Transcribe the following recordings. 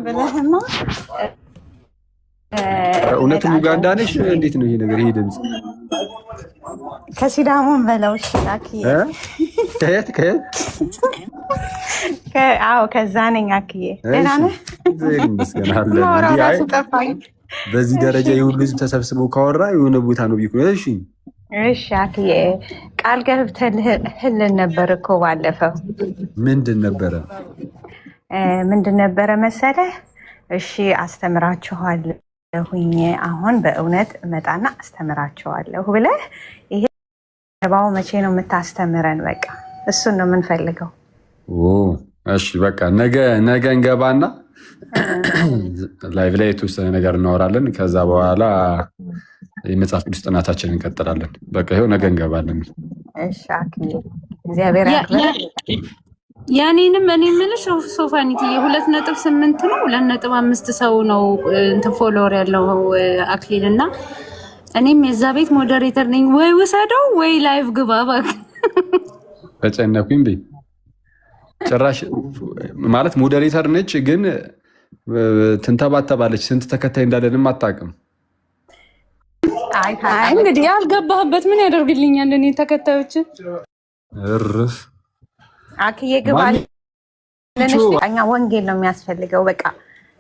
ብለህማ እውነትም ኡጋንዳ ነሽ? እንዴት ነው ይሄ ነገር? ይሄ ድምፅ ከሲዳሞን በለው። እሺ አክዬ ከየት? አዎ ከዛ ነኝ አክዬ። ደህና ነህ? ራሱ ጠፋኝ። በዚህ ደረጃ የሁሉ ህዝብ ተሰብስቦ ካወራ የሆነ ቦታ ነው ቢኩ። እሺ እሺ አክዬ፣ ቃል ገብተህልን ነበር እኮ ባለፈው። ምንድን ነበረ መሰለህ? እሺ አስተምራችኋለሁኝ፣ አሁን በእውነት እመጣና አስተምራችኋለሁ ብለህ ይሄ ባው መቼ ነው የምታስተምረን? በቃ እሱን ነው የምንፈልገው። እሺ በቃ ነገ እንገባና ላይቭ ላይ የተወሰነ ነገር እናወራለን። ከዛ በኋላ የመጽሐፍ ቅዱስ ጥናታችንን እንቀጥላለን። በቃ ይኸው ነገ እንገባለን። እሺ አክዬ፣ እግዚአብሔር ያክብር። ያኔንም እኔ የምልሽ ሶፋኒት 2.8 ነው 2.5 ሰው ነው እንትን ፎሎወር ያለው አክሊል እና እኔም የዛ ቤት ሞዴሬተር ነኝ። ወይ ውሰደው ወይ ላይቭ ግባ እባክህ። ተጨነኩኝ በይ። ጭራሽ ማለት ሞዴሬተር ነች ግን ትንተባተባለች። ስንት ተከታይ እንዳለንም አታውቅም። እንግዲህ ያልገባህበት ምን ያደርግልኛል? እኔ ተከታዮችን እርፍ አክዬ ግባ። እኛ ወንጌል ነው የሚያስፈልገው። በቃ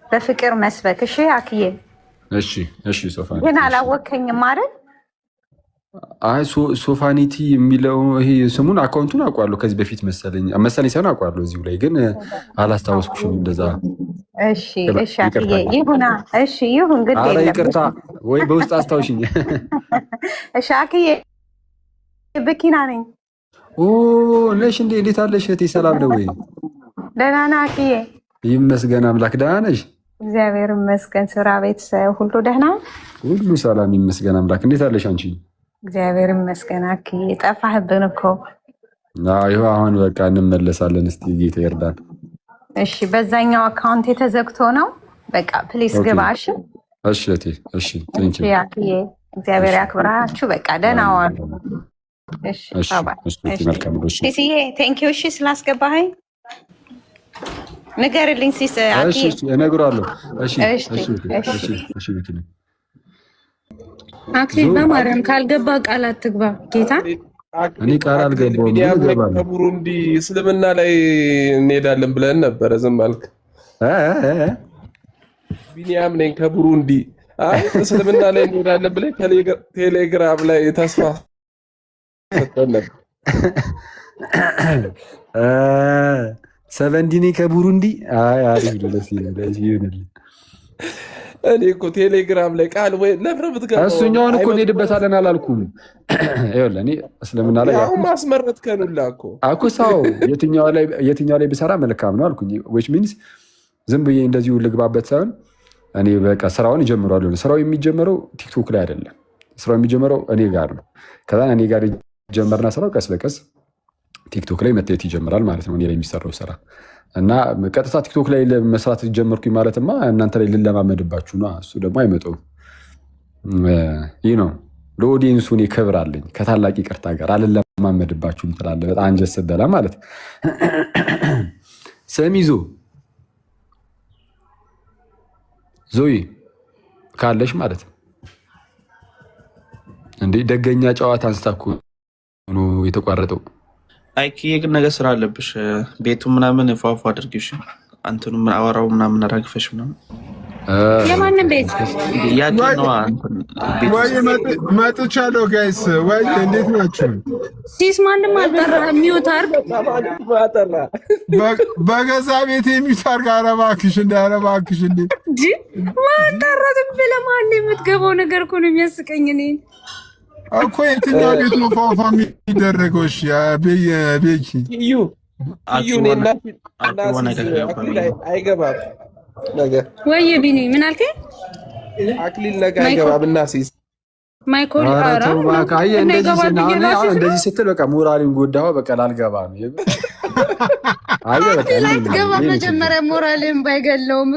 በፍቅር መስበክ። እሺ አክዬ። እሺ ሶፋኒቲ ግን አላወከኝም አይደል? አይ ሶፋኒቲ የሚለው ይሄ ስሙን አካውንቱን አውቃለሁ ከዚህ በፊት መሰለኝ ሳይሆን አውቃለሁ። እዚሁ ላይ ግን አላስታወስኩሽም እንደዛ። እሺ አክዬ ይሁና። እሺ ይሁን። ግድ የለም። ይቅርታ ወይ በውስጥ አስታውሽኝ። እሺ አክዬ በኪና ነኝ። ነሽ እንዴ? እንዴት አለሽ እህቴ? ሰላም ነው ወይ? ደህና ነህ አክዬ? ይመስገን አምላክ። ደህና ነሽ? እግዚአብሔር ይመስገን። ስራ፣ ቤተሰብ ሁሉ ደህና? ሁሉ ሰላም ይመስገን አምላክ። እንዴት አለሽ አንቺ? እግዚአብሔር ይመስገን አክዬ። ጠፋህብን እኮ። ይኸው አሁን በቃ እንመለሳለን። እስቲ ጌታ ይርዳን። እሺ በዛኛው አካውንት የተዘግቶ ነው። በቃ ፕሊስ ግባ። እሺ እህቴ። እሺ ቴንኪው አክዬ። እግዚአብሔር ያክብራችሁ። በቃ ደህና ዋሉ። እሺ ቴንኪው። እሺ ስላስገባኸኝ ንገርልኝ ሲስ እነግረዋለሁ። አክሊል በማርያም ካልገባ ቃል አትግባ። ጌታ እኔ ቃል አልገባሁም። ከቡሩንዲ እስልምና ላይ እንሄዳለን ብለን ነበረ። ዝም አልክ። ቢኒያም ነኝ ከቡሩንዲ። እስልምና ላይ እንሄዳለን ብለን ቴሌግራም ላይ ተስፋ ሰቨንዲኔ ከቡሩንዲ። አሪፍ ደስ ይላል። እኔ እኮ ቴሌግራም ላይ ቃል ወይ ለብረብት ጋር እሱኛውን እኮ እንሄድበታለን አላልኩም። ይኸውልህ እኔ እስልምና ላይ ማስመረጥከኑላ እኮ ሰው የትኛው ላይ ብሰራ መልካም ነው አልኩኝ። ዊች ሚንስ ዝም ብዬ እንደዚሁ ልግባበት ሳይሆን እኔ በቃ ስራውን እጀምረዋለሁ። ስራው የሚጀምረው ቲክቶክ ላይ አይደለም። ስራው የሚጀምረው እኔ ጋር ነው። ከዛ እኔ ጋር ጀመርና ስራው ቀስ በቀስ ቲክቶክ ላይ መታየት ይጀምራል ማለት ነው። እኔ ላይ የሚሰራው ስራ እና ቀጥታ ቲክቶክ ላይ መስራት ጀመርኩኝ ማለትማ እናንተ ላይ ልለማመድባችሁ ነው። እሱ ደግሞ አይመጣውም። ይህ ነው ለኦዲየንሱ እኔ ክብር አለኝ። ከታላቅ ይቅርታ ጋር አልለማመድባችሁም ትላለህ። በጣም አንጀት ስበላ ማለት ሰሚዞ ዞይ ካለሽ ማለት እንዴ ደገኛ ጨዋታ አንስታ እኮ ነው የተቋረጠው። አይኪዬ ግን ነገ ስራ አለብሽ። ቤቱ ምናምን ፏፏ አድርጊሽ። አንተኑ አወራው ምናምን አራግፈሽ ምናምን የማንን ቤት መጥቻለሁ። ጋይስ ወይ እንዴት ናችሁ? ሲስ ማንም አልጠራ። ሚውት አርግ በገዛ ቤት የሚውት አርግ። ኧረ እባክሽ እንደ ማጣራ ዝም ብለህ ማን የምትገባው ነገር እኮ ነው የሚያስቀኝ እኔን እኮ። የትኛው ቤት ነው ፏፏ የሚደረገው? እሺ ቤኪ አይገባም ነገር ወይ ቢኒ ምን አልከኝ? አክሊል ነገ አይገባም እና ሲስ ማይኮል እንደዚህ ስትል በቃ ሞራሊን ጎዳው። በቃ ላልገባ ነው። ገባ መጀመሪያ ሞራልን ባይገለውም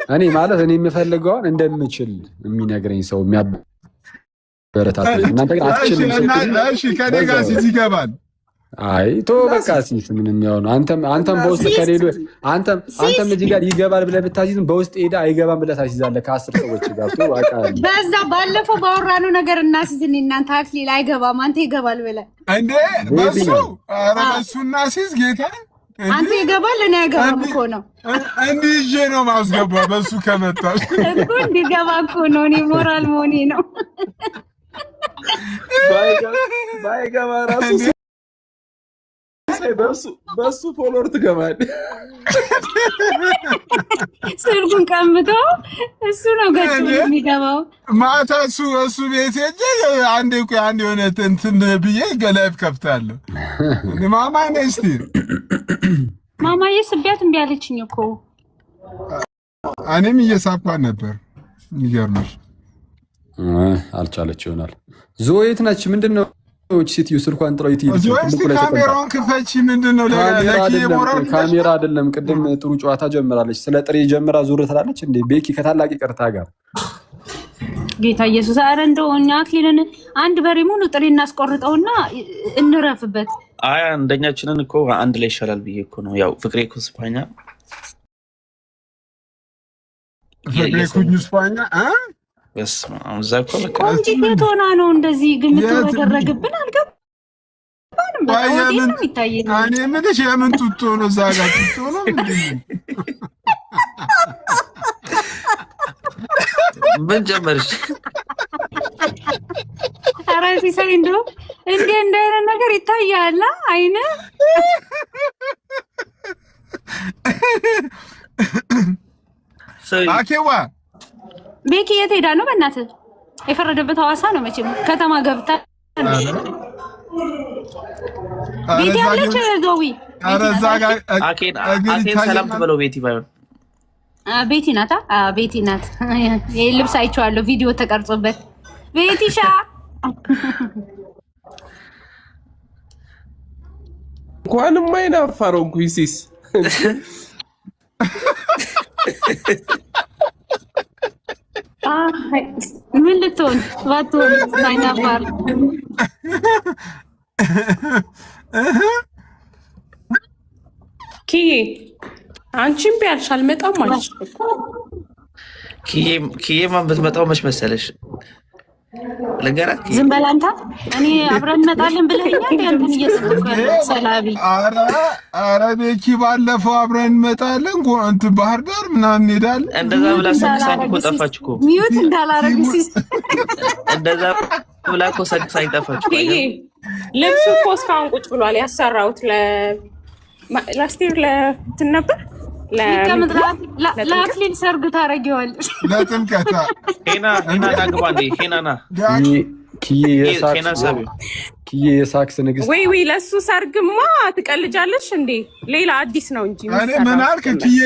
እኔ ማለት እኔ የምፈልገውን እንደምችል የሚነግረኝ ሰው የሚያበረታታ እናንተ ግን አትችልም። ከኔ ጋር ሲዝ ይገባል አይ ቶ በቃ ሲስ ምንም ያው ነው። አንተም በውስጥ ከሌሉ አንተም እዚህ ጋር ይገባል ብለህ ብታሲዝም በውስጥ ሄዳ አይገባም ብለህ ታሲዛለህ ከ10 ሰዎች ጋር ቶ በቃ በዛ ባለፈው ባወራነው ነገር እናሲዝን እናንተ አክሊል አይገባም አንተ ይገባል ብለህ እንዴ በሱ ኧረ በሱ እናሲዝ ጌታ አንተ ይገባል እኔ አይገባም እኮ ነው እንዲህ ይዤ ነው ማስገባ በሱ ከመጣሽ እኮ እንዲገባ እኮ ነው እኔ ሞራል መሆኔ ነው ባይገባ ራሱ በሱ ፎሎወር ትገባለህ። ስልኩን ቀምቶ እሱ ነው ገጭ የሚገባው። ማታ እሱ ቤት ሄጄ አንድ የሆነ እንትን ብዬ ገላይፍ ከፍታለሁ። ማማዬ ነይ እስኪ ማማዬ ስቢያት እምቢ አለችኝ እኮ እኔም እየሳኳን ነበር። ይገርምሽ አልቻለች ይሆናል። ዞየት ነች ምንድን ነው ሴትዮ ስልኳን ጥለው ካሜራውን ክፈቺ። ምንድን ነው ካሜራ አይደለም። ቅድም ጥሩ ጨዋታ ጀምራለች። ስለ ጥሬ ጀምራ ዙር ትላለች እንዴ ቤኪ ከታላቅ ይቅርታ ጋር ጌታ ኢየሱስ። ኧረ እንደው እኛ አክሊልን አንድ በሬ ሙሉ ጥሬ እናስቆርጠውና እንረፍበት። አይ አንደኛችንን እኮ አንድ ላይ ይሻላል ብዬ እኮ ነው። ያው ፍቅሬ እኮ ስፓኛ ስፓኛ ቆንጆ ቤት ሆና ነው እንደዚህ ግምት ተደረገብን። አልገባንም። በጣም ነው የሚታየኝ። እኔ ምንሽ የምን ጡጦ ነው እዛ ጋር ጡጦ ነው እንዴ? ምን ጀመርሽ? ኧረ ሲሳይ እንደው እንደ አይነት ነገር ይታያል አይነ አኬዋ ቤኪ የት ሄዳ ነው? በእናትህ የፈረደበት ሐዋሳ ነው መቼም ከተማ ገብታ ቤቲ ያለች ዘዊ አረዛ ጋር አኬን ሰላም ትበለው። ቤቲ ባይሆን ቤቲ ናታ። ቤቲ ናት። የልብስ አይቼዋለሁ ቪዲዮ ተቀርጾበት። ቤቲሻ እንኳንም አይናፋረው ኩይሲስ ምን ልትሆን ባትሆን አይናፋር ኪዬ አንቺም ቢያልሽ አልመጣም አለሽ። ኪዬማ ብትመጣው መች መሰለሽ ልንገራት። ዝም በል አንተ። እኔ አብረን እንመጣለን ብለኸኛል። ያንተን እየጠበኩ ያለው ሰላቢ። ኧረ ቤኪ ባለፈው አብረን እንመጣለን እንትን ባህር ዳር ምናምን እንሄዳለን እንደዛ ብላ ሰክሳኝ እኮ ጠፋች እኮ። ሚዩት እንዳላረግ ሲስ እንደዛ ብላ እኮ ሰክሳኝ ጠፋች። ልብሱ እኮ እስካሁን ቁጭ ብሏል። ያሰራሁት ላስቲር ለእንትን ነበር ለአክሊል ሰርግ ታረጊዋለሽ። ለጥምቀት ሄና ናግባ እንዴ ሄናና ኪዬ የሳክስ ንግስት ወይ ለሱ ሰርግማ ትቀልጃለሽ እንዴ? ሌላ አዲስ ነው እንጂ እኔ ምን አልክ? ኪዬ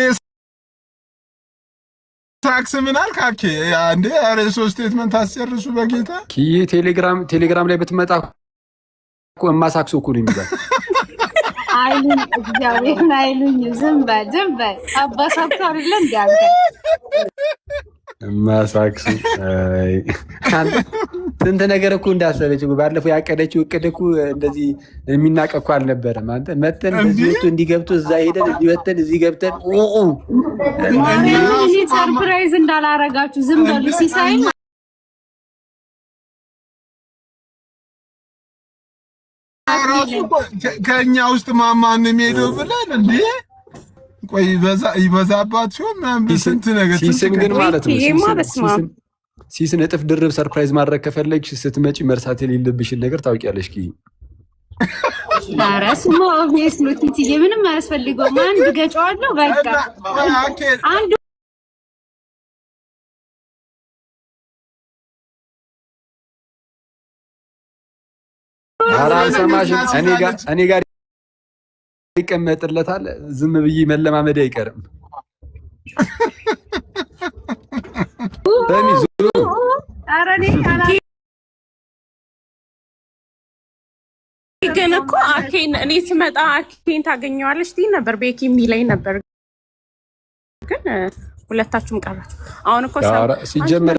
ሳክስ ምን አልክ? አኬ አንዴ አረ ሶስት ስቴትመንት አስጨርሱ በጌታ። ኪዬ ቴሌግራም ላይ ብትመጣ እኮ እማሳክሱ እኮ ነው የሚባል አይሉኝ እግዚአብሔርን አይሉኝ። ዝም በል አባ ሳክሱ አይደለ እንዴ አንተ እማሳክሱ። ስንት ነገር እኮ እንዳሰበች ባለፈው ያቀደችው እቅድ እኮ እንደዚህ የሚናቅ እኮ አልነበረም። አንተ መተን በዚህ ወጥቶ እንዲገብቶ እዛ ሄደን እንዲወተን እዚህ ገብተን እኔ ሰርፕራይዝ እንዳላረጋችሁ ዝም በሉ። ሲሳይ ከኛ ውስጥ ማማን የሚሄደው ብለን እንዴ? ቆይ ይበዛባት ሲሆን ስንት ነገር ሲስን ግን ማለት ነው። ሲስን እጥፍ ድርብ ሰርፕራይዝ ማድረግ ከፈለግሽ ስትመጪ መርሳት የሌለብሽን ነገር ታውቂያለሽ። ኪ ኧረ ስማ ኦብቪየስ ነው። ቲቲዬ ምንም አያስፈልገውም። አንድ ገጫዋለሁ በቃ አንድ አልሰማሽም። እኔ ጋር ይቀመጥለታል። ዝም ብዬ መለማመድ አይቀርም። ግን እኮ አኬን እኔ ስመጣ አኬን ታገኘዋለሽ ትይ ነበር። ቤኪ የሚለኝ ነበር ግን ሁለታችሁም ቀራችሁ። አሁን እኮ ሲጀመር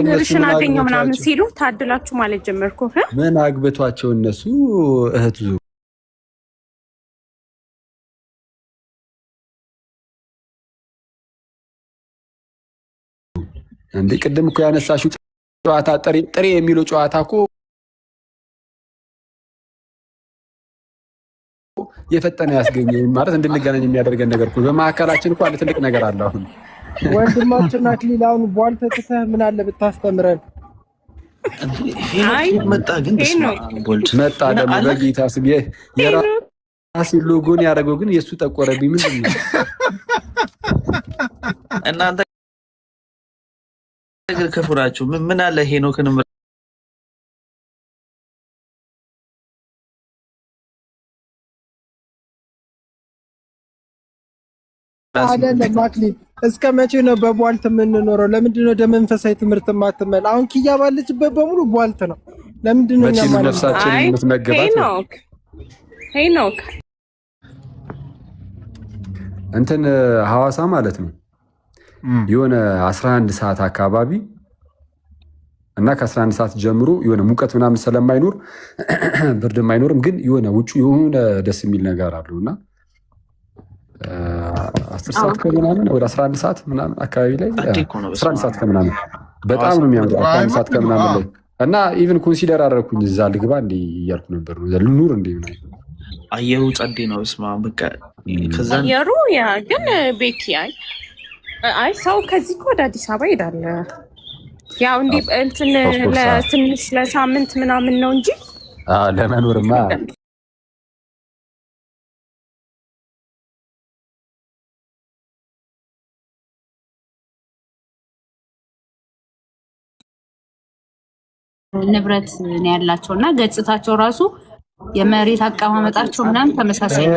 ግርሽን አገኘው ምናምን ሲሉ ታድላችሁ ማለት ጀመርኩ። ምን አግብቷቸው እነሱ እህቱ እንዴ? ቅድም እኮ ያነሳሽው ጨዋታ ጥሬ የሚለው ጨዋታ እኮ የፈጠነ ያስገኘ ማለት እንድንገናኝ የሚያደርገን ነገር እኮ በመካከላችን እኮ አለ ትልቅ ነገር አለ። አሁን ወንድማችን አክሊል አሁን ቧልተ ትተህ ምን አለ ብታስተምረን? መጣ ግን መጣ ደግሞ በጌታ ስም የራስ ሎጎን ያደረገው ግን የእሱ ጠቆረብኝ። ምንድን ነው እናንተ ክፉራችሁ? ምን አለ ሄኖክንም አይደለም አክሊል፣ እስከ መቼ ነው በቧልት የምንኖረው? ለምንድን ነው ወደ መንፈሳዊ ትምህርት ማትመል? አሁን ኪያ ባለችበት በሙሉ ቧልት ነው። ለምንድን ነው እኛ ማለት ነፍሳችን የምትመገባት? ሄኖክ እንትን ሐዋሳ ማለት ነው የሆነ 11 ሰዓት አካባቢ እና ከ11 ሰዓት ጀምሮ የሆነ ሙቀት ምናምን ስለማይኖር ብርድም አይኖርም፣ ግን የሆነ ውጩ የሆነ ደስ የሚል ነገር አለው እና 10 ሰዓት ከምናምን ወደ 11 ሰዓት ምናምን አካባቢ ላይ 11 ሰዓት ከምናምን በጣም ነው የሚያምረው። 11 ሰዓት ከምናምን ላይ እና ኢቭን ኮንሲደር አደረኩኝ እዛ ልግባ እንዴ እያልኩ ነበር ነው ልኑር እንዴ ምናምን። አየሩ ጸዴ ነው። ስማ በቃ ከዛ አየሩ ያ ግን ቤኪ አይ ሰው ከዚህ ወደ አዲስ አበባ ይሄዳል። ያው እንዴ እንትን ለትንሽ ለሳምንት ምናምን ነው እንጂ ለመኖርማ ንብረት ነው ያላቸው እና ገጽታቸው ራሱ የመሬት አቀማመጣቸው ምናምን ተመሳሳይ ነው።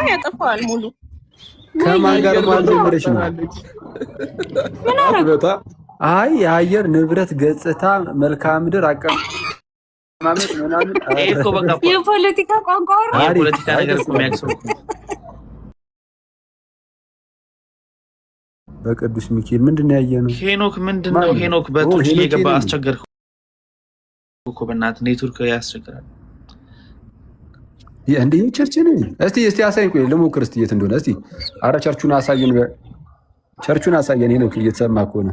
ያጠፋዋል ሙሉ ከማን ጋር ማልጀምረሽ ነው? ምን አረጋታ? አይ የአየር ንብረት ገጽታ መልክዓ ምድር አቀማመጥ ምናምን እኮ በቃ የፖለቲካ ቋንቋ ነው። የፖለቲካ ነገር እኮ የሚያክሰው በቅዱስ ሚካኤል ምንድን ነው ያየነው? ሄኖክ ምንድን ነው ሄኖክ በቱርክ እየገባ አስቸገርከው እኮ በእናትህ ኔትወርክ ያስቸግራል እንዴ? ቸርች ነኝ። እስቲ አሳይን፣ ቆይ ልሞክር እስቲ የት እንደሆነ እስቲ። አረ ቸርቹን አሳየን፣ ቸርቹን አሳየን። ሄኖክ እየተሰማ ከሆነ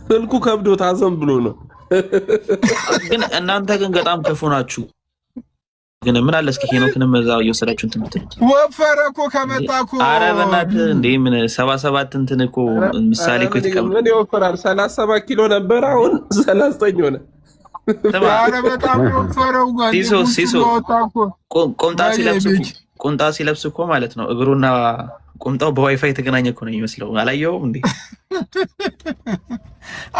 ስልኩ ከብዶት አዘን ብሎ ነው። ግን እናንተ ግን በጣም ክፉ ናችሁ። ግን ምን አለ እስኪ ሄኖክንም እዛው እየወሰዳችሁ እንትን ብትሉት ወፈረ እኮ ከመጣ እኮ። ኧረ በእናትህ እንዴ ምን 77 እንትን እኮ ምሳሌ እኮ የተቀመጠ ምን ይወፈራል? 37 ኪሎ ነበር አሁን 39 ሆነ። ኧረ በጣም ወፈረው ጋር ሲሶ ቁምጣ ሲለብስ እኮ ማለት ነው እግሩና ቁምጣው በዋይፋይ የተገናኘ እኮ ነው የሚመስለው። አላየኸውም እንዴ?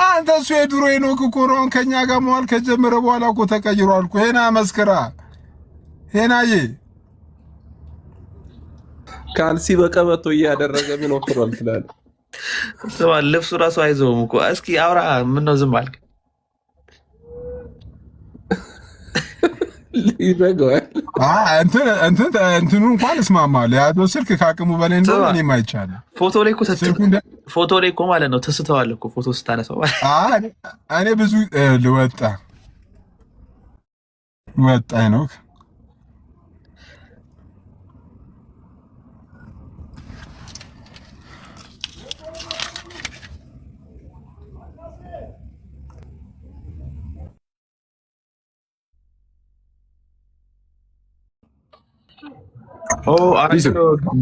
አንተ እሱ የድሮ ሄኖክ እኮ ነው። ከኛ ጋር መዋል ከጀመረ በኋላ እኮ ተቀይሯል እኮ። ሄና መስክራ ሄናዬ ካልሲ በቀበቶ እያደረገ ምን ወፍሯል ትላለህ? ስማ ልብሱ ራሱ አይዘውም እኮ። እስኪ አውራ። ምን ነው ዝም አልክ? ይዘጋዋል። እንትኑ እንኳን እስማማለሁ። ያለው ስልክ ከአቅሙ በላይ እንደሆነ እኔም አይቻልም። ፎቶ ላይ እኮ ማለት ነው ተስተዋል እኮ ፎቶ ስታነሳው። እኔ ብዙ ልወጣ ነው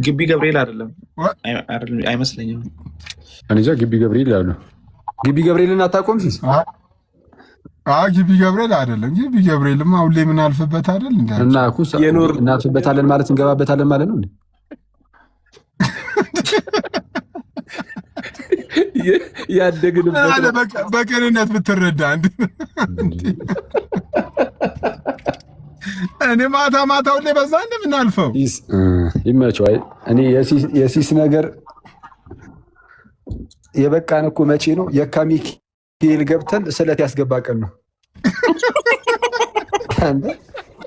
ግቢ ገብርኤል አይደለም አይመስለኝም። እንጃ ግቢ ገብርኤል ያሉ ግቢ ገብርኤልን አታውቀውም? ግቢ ገብርኤል አይደለም። ግቢ ገብርኤልማ ሁሌ ምን አልፍበት አይደል እንዴ? እና ኩስ እናልፍበታለን ማለት እንገባበታለን ማለት ነው እንዴ? ያደግንበት በቅንነት ብትረዳ እኔ ማታ ሁሌ በዛ እንደምናልፈው ይመቸው። አይ እኔ የሲስ ነገር የበቃን እኮ መቼ ነው? የካ ሚካኤል ገብተን ስለት ያስገባ ቀን ነው።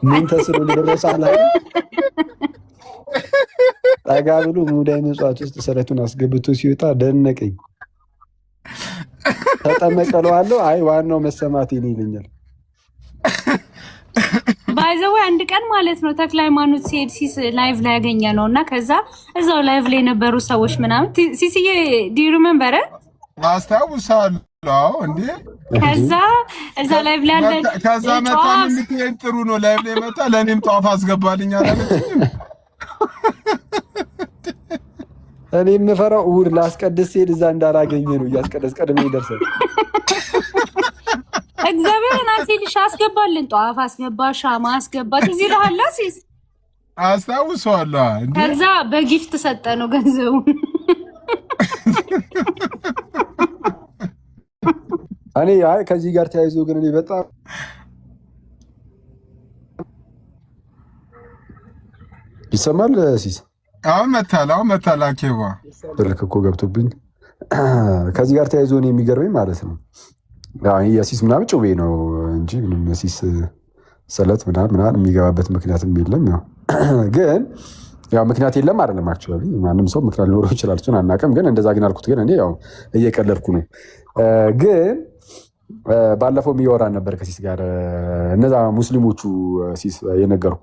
ምን ተስሎ እንደደረሰ አላህ ጠጋ ብሎ ሙዳይ ምጽዋት ውስጥ ሰለቱን አስገብቶ ሲወጣ ደነቀኝ። ተጠመቀለዋለሁ። አይ ዋናው መሰማት ይልኛል። ባይዘው አንድ ቀን ማለት ነው ተክለ ሃይማኖት ሲሄድ ሲስ ላይቭ ላይ ያገኘ ነው እና ከዛ እዛው ላይቭ ላይ የነበሩ ሰዎች ምናምን ሲሲዬ ዲ ሪሜምበር አስታውሳለሁ። አዎ እንዴ ከዛ እዛ ላይቭ ላይ አለ። ከዛ መጣ የምትሄድ ጥሩ ነው። ላይቭ ላይ መጣ ለኔም ጧፍ አስገባልኝ አላለችኝም። እኔ የምፈራው እሑድ ላስቀድስ ሲሄድ እዛ እንዳላገኘ ነው። እያስቀደስ ቀድሜ ይደርሳል። እግዚአብሔርን አንቺልሽ አስገባልን፣ ጧፍ አስገባ፣ ሻማ አስገባ። እዚህ ለሐላ ሲስ አስታውሰዋለሁ። እንዴ ከዛ በጊፍት ሰጠ ነው ገንዘቡን። እኔ አይ ከዚህ ጋር ተያይዞ ግን እኔ በጣም ይሰማል ሲስ አሁን መታል አኬባ ስልክ እኮ ገብቶብኝ ከዚህ ጋር ተያይዞ እኔ የሚገርመኝ ማለት ነው የሲስ ምናምን ጩቤ ነው እንጂ ምንም የሲስ ስለት ምናምን የሚገባበት ምክንያትም የለም። ያው ግን ያው ምክንያት የለም አይደለም። አክቹዋሊ ማንም ሰው ምክንያት ሊኖረው ይችላል፣ እሱን አናውቅም። ግን እንደዛ ግን አልኩት። ግን እኔ ያው እየቀለድኩ ነው። ግን ባለፈው የሚወራን ነበር ከሲስ ጋር እነዛ ሙስሊሞቹ ሲስ የነገርኩ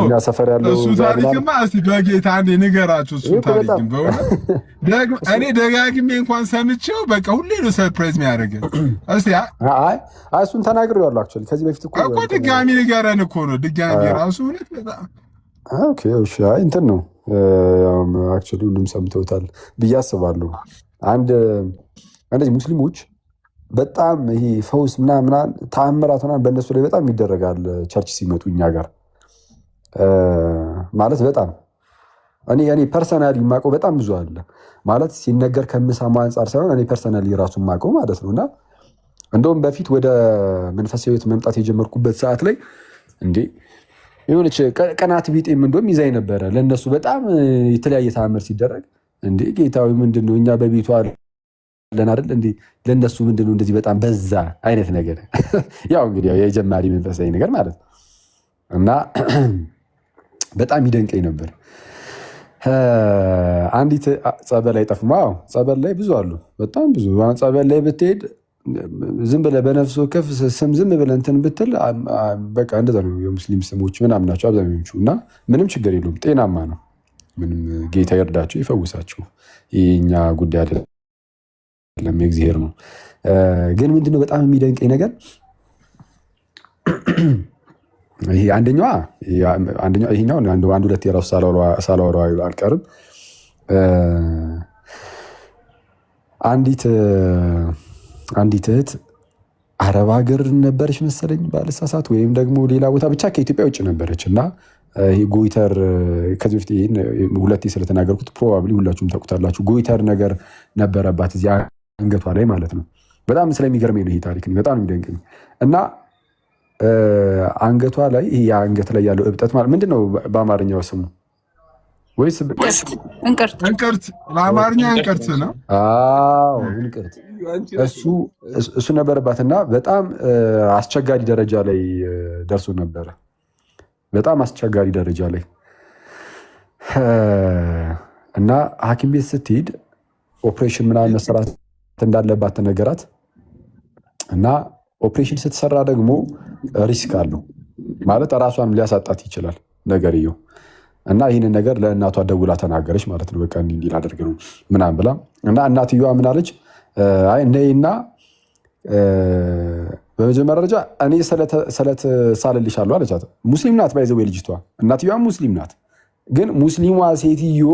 እኛ ሰፈር ያለው እሱ ታሪክማ እስቲ በጌታ አንዴ ንገራችሁ። እሱ ታሪክም በእውነት እኔ ደጋግሜ እንኳን ሰምቼው በቃ ሁሌ ነው ሰርፕራይዝ የሚያደርገን። እስቲ አይ እሱን ተናግሬዋለሁ። አክቹዋሊ ከዚህ በፊት እኮ ድጋሚ ንገረን እኮ ነው ድጋሚ ራሱ እውነት በጣም ኦኬ። እሺ አይ እንትን ነው አክቹዋሊ ሁሉም ሰምተውታል ብዬ አስባለሁ። አንድ እንደዚህ ሙስሊሞች በጣም ይሄ ፈውስ ምናምን ተአምራት ምናምን በእነሱ ላይ በጣም ይደረጋል። ቸርች ሲመጡ እኛ ጋር ማለት በጣም እኔ ፐርሰናሊ የማውቀው በጣም ብዙ አለ ማለት ሲነገር ከምሰማው አንጻር ሳይሆን እኔ ፐርሰናሊ ራሱ የማውቀው ማለት ነው። እና እንደውም በፊት ወደ መንፈሳዊ ሕይወት መምጣት የጀመርኩበት ሰዓት ላይ እንዴ የሆነች ቀናት ቢጤም እንደውም ይዛኝ ነበረ። ለእነሱ በጣም የተለያየ ተአምር ሲደረግ እንዴ ጌታዊ ምንድን ነው እኛ በቤቷ ለን አይደል እንዴ ለነሱ ምንድነው እንደዚህ በጣም በዛ አይነት ነገር ያው እንግዲህ የጀማሪ መንፈሳዊ ነገር ማለት ነው። እና በጣም ይደንቀኝ ነበር። አንዲት ጸበል ላይ ጠፍማው ጸበል ላይ ብዙ አሉ፣ በጣም ብዙ። ጸበል ላይ ብትሄድ ዝም ብለህ በነፍስ ወከፍ ስም ዝም ብለህ እንትን ብትል በቃ እንደዛ ነው። የሙስሊም ስሞች ምናምን ናቸው አብዛኞቹ እና ምንም ችግር የለውም፣ ጤናማ ነው። ምንም ጌታ ይርዳቸው ይፈውሳቸው። የኛ ጉዳይ አይደለም የእግዚአብሔር ነው። ግን ምንድነው በጣም የሚደንቀኝ ነገር ይሄ ይሄኛው አንድ ሁለት የራሱ ሳላወራ አልቀርም። አንዲት እህት አረብ ሀገር ነበረች መሰለኝ ባልሳሳት፣ ወይም ደግሞ ሌላ ቦታ ብቻ ከኢትዮጵያ ውጭ ነበረች እና ይሄ ጎይተር ከዚህ በፊት ሁለቴ ስለተናገርኩት ፕሮባብሊ ሁላችሁም ታውቁታላችሁ። ጎይተር ነገር ነበረባት እዚያ አንገቷ ላይ ማለት ነው። በጣም ስለሚገርመኝ ነው ይሄ ታሪክ በጣም የሚደንቀኝ። እና አንገቷ ላይ ይሄ አንገት ላይ ያለው እብጠት ማለት ምንድን ነው በአማርኛው ስሙ? ወይስ እንቅርት? በአማርኛ እንቅርት ነው። አዎ እንቅርት። እሱ ነበረባትና በጣም አስቸጋሪ ደረጃ ላይ ደርሶ ነበረ። በጣም አስቸጋሪ ደረጃ ላይ እና ሐኪም ቤት ስትሄድ ኦፕሬሽን ምናምን መሰራት እንዳለባት ነገራት እና ኦፕሬሽን ስትሰራ ደግሞ ሪስክ አለው ማለት ራሷን ሊያሳጣት ይችላል ነገርየው። እና ይህንን ነገር ለእናቷ ደውላ ተናገረች ማለት ነው። በቃ እንዲህ ላደርግ ነው ምናምን ብላ እና እናትየዋ ምን አለች? አይ ነይና በመጀመሪያ ደረጃ እኔ ስለት ሳልልሻለሁ አለቻት። ሙስሊም ናት ባይዘው ልጅቷ፣ እናትየዋ ሙስሊም ናት። ግን ሙስሊሟ ሴትዮ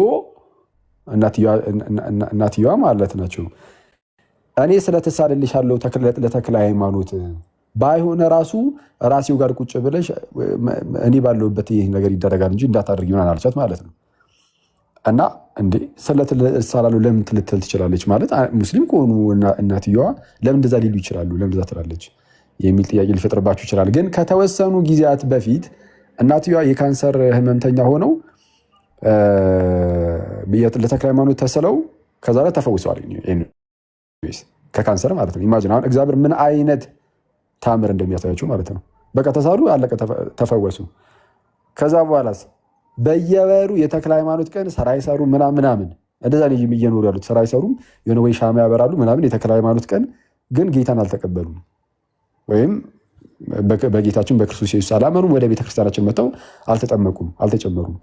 እናትየዋ ማለት ናቸው እኔ ስለተሳልልሻለሁ ለተክለ ሃይማኖት ባይሆነ ራሴው ጋር ቁጭ ብለሽ እኔ ባለሁበት ይህ ነገር ይደረጋል እንጂ እንዳታደርጊ ምናምን አለቻት ማለት ነው። እና እንዴ ስለተሳላሉ ለምን ልትል ትችላለች ማለት ሙስሊም ከሆኑ እናትየዋ ለምን እንደዛ ሊሉ ይችላሉ? ለምን እንደዛ ትላለች የሚል ጥያቄ ሊፈጥርባችሁ ይችላል። ግን ከተወሰኑ ጊዜያት በፊት እናትየዋ የካንሰር ህመምተኛ ሆነው ለተክለ ሃይማኖት ተስለው ከዛ ላይ ተፈውሰዋል ከካንሰር ማለት ነው። ኢማጂን አሁን እግዚአብሔር ምን አይነት ታምር እንደሚያሳያቸው ማለት ነው። በቃ ተሳሉ፣ አለቀ፣ ተፈወሱ። ከዛ በኋላስ በየወሩ የተክለ ሃይማኖት ቀን ስራ አይሰሩ ምናምን እንደዛ ነው እየኖሩ ያሉት። ስራ አይሰሩም፣ የሆነ ወይ ሻማ ያበራሉ ምናምን። የተክለ ሃይማኖት ቀን ግን ጌታን አልተቀበሉም ወይም በጌታችን በክርስቶስ ኢየሱስ አላመኑም። ወደ ቤተክርስቲያናችን መጥተው አልተጠመቁም፣ አልተጨመሩም።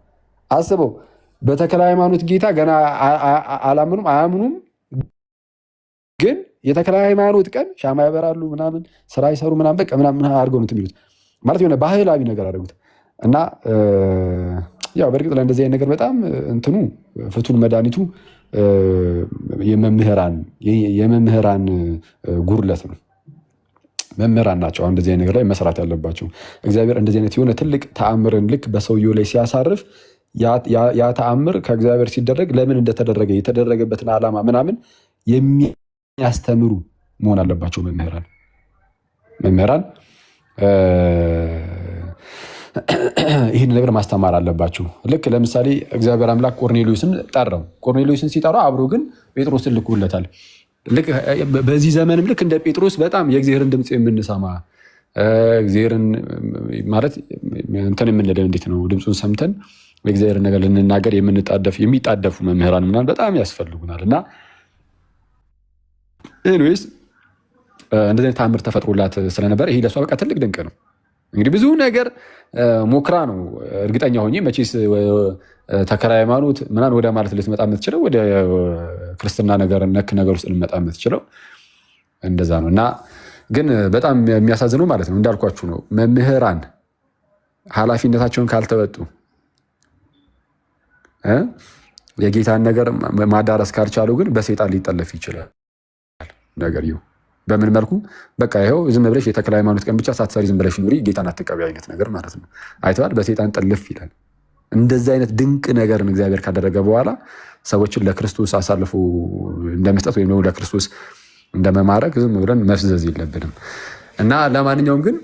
አስበው፣ በተክለ ሃይማኖት ጌታ ገና አላመኑም፣ አያምኑም። ግን የተክለ ሃይማኖት ቀን ሻማ ያበራሉ ምናምን፣ ስራ አይሰሩ ምናምን፣ በቃ ምናምን አድርገው ነው የሚሉት። ማለት የሆነ ባህላዊ ነገር አደረጉት እና ያው በእርግጥ ላይ እንደዚህ አይነት ነገር በጣም እንትኑ ፍቱን መድኃኒቱ የመምህራን ጉርለት ነው። መምህራን ናቸው አሁን እንደዚህ አይነት ነገር ላይ መስራት ያለባቸው። እግዚአብሔር እንደዚህ አይነት የሆነ ትልቅ ተአምርን ልክ በሰውየው ላይ ሲያሳርፍ ያ ተአምር ከእግዚአብሔር ሲደረግ ለምን እንደተደረገ የተደረገበትን ዓላማ ምናምን የሚያስተምሩ መሆን አለባቸው መምህራን ይህን ነገር ማስተማር አለባቸው። ልክ ለምሳሌ እግዚአብሔር አምላክ ቆርኔሌዎስን ጠራው። ቆርኔሌዎስን ሲጠራው አብሮ ግን ጴጥሮስን ልኮለታል። ልክ በዚህ ዘመንም ልክ እንደ ጴጥሮስ በጣም የእግዚአብሔርን ድምፅ የምንሰማ እግዚአብሔርን ማለት እንትን የምንለው እንዴት ነው ድምፁን ሰምተን የእግዚአብሔርን ነገር ልንናገር የሚጣደፉ መምህራን ምናምን በጣም ያስፈልጉናል። እና ኤኒዌይስ እንደዚህ አይነት ተአምር ተፈጥሮላት ስለነበር ይሄ ለሷ በቃ ትልቅ ድንቅ ነው። እንግዲህ ብዙ ነገር ሞክራ ነው እርግጠኛ ሆኜ መቼስ ተክለ ሃይማኖት ምናምን ወደ ማለት ልትመጣ የምትችለው ወደ ክርስትና ነገር ነክ ነገር ውስጥ ልትመጣ የምትችለው እንደዛ ነው። እና ግን በጣም የሚያሳዝነው ማለት ነው እንዳልኳችሁ ነው መምህራን ኃላፊነታቸውን ካልተወጡ የጌታን ነገር ማዳረስ ካልቻሉ ግን በሰይጣን ሊጠለፍ ይችላል ነገር ይሁ በምን መልኩ በቃ ይኸው ዝም ብለሽ የተክለ ሃይማኖት ቀን ብቻ ሳትሰሪ ዝም ብለሽ ኑሪ ጌታን አትቀበይ አይነት ነገር ማለት ነው። አይተዋል። በሰይጣን ጥልፍ ይላል። እንደዚህ አይነት ድንቅ ነገርን እግዚአብሔር ካደረገ በኋላ ሰዎችን ለክርስቶስ አሳልፎ እንደመስጠት ወይም ደግሞ ለክርስቶስ እንደመማረክ ዝም ብለን መፍዘዝ የለብንም። እና ለማንኛውም ግን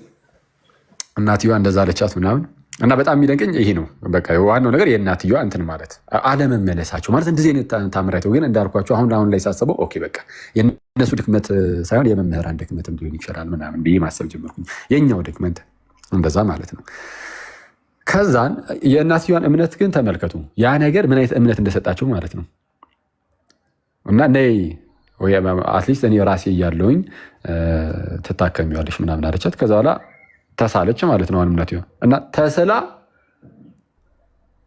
እናትየዋ እንደዛ አለቻት ምናምን እና በጣም የሚደንቀኝ ይሄ ነው። በቃ ዋናው ነገር የእናትየዋ እንትን ማለት አለመመለሳቸው ማለት እንደዚህ አይነት ታምራቸው ግን እንዳልኳቸው አሁን ላይ ሳስበው ኦኬ በቃ የእነሱ ድክመት ሳይሆን የመምህራን ድክመትም ሊሆን ይችላል ምናምን ብዬ ማሰብ ጀመርኩኝ። የኛው ድክመት እንደዛ ማለት ነው። ከዛን የእናትየዋን እምነት ግን ተመልከቱ። ያ ነገር ምን አይነት እምነት እንደሰጣቸው ማለት ነው። እና ነይ ወይ አትሊስት እኔ ራሴ እያለሁኝ ትታከሚዋለሽ ምናምን አለቻት። ከዛ በኋላ ተሳለች ማለት ነው እናትየዋ እና ተስላ